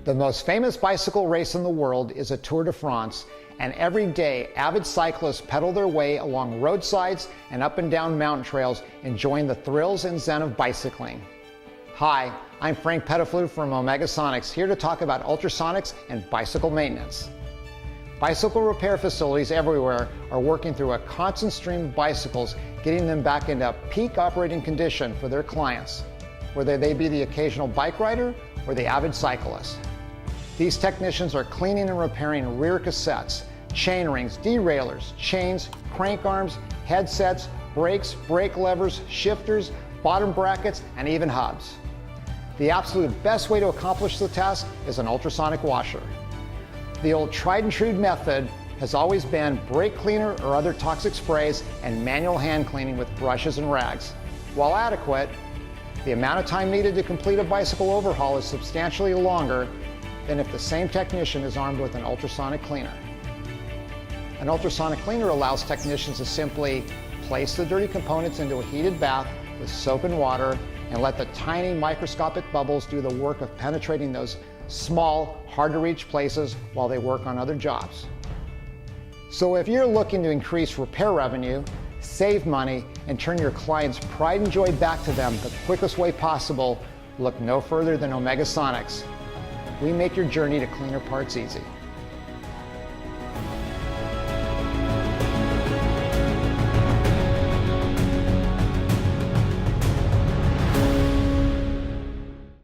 The most famous bicycle race in the world is a Tour de France, and every day avid cyclists pedal their way along roadsides and up and down mountain trails, enjoying the thrills and zen of bicycling. Hi, I'm Frank Pettiflew from Ultrasonics, here to talk about ultrasonics and bicycle maintenance. Bicycle repair facilities everywhere are working through a constant stream of bicycles, getting them back into peak operating condition for their clients, whether they be the occasional bike rider or the avid cyclist. These technicians are cleaning and repairing rear cassettes, chainrings, derailleurs, chains, crank arms, headsets, brakes, brake levers, shifters, bottom brackets, and even hubs. The absolute best way to accomplish the task is an ultrasonic washer. The old tried and true method has always been brake cleaner or other toxic sprays and manual hand cleaning with brushes and rags. While adequate, the amount of time needed to complete a bicycle overhaul is substantially longer than if the same technician is armed with an ultrasonic cleaner. An ultrasonic cleaner allows technicians to simply place the dirty components into a heated bath with soap and water and let the tiny microscopic bubbles do the work of penetrating those small, hard to reach places while they work on other jobs. So if you're looking to increase repair revenue, save money, and turn your clients' pride and joy back to them the quickest way possible, look no further than Ultrasonics. We make your journey to cleaner parts easy.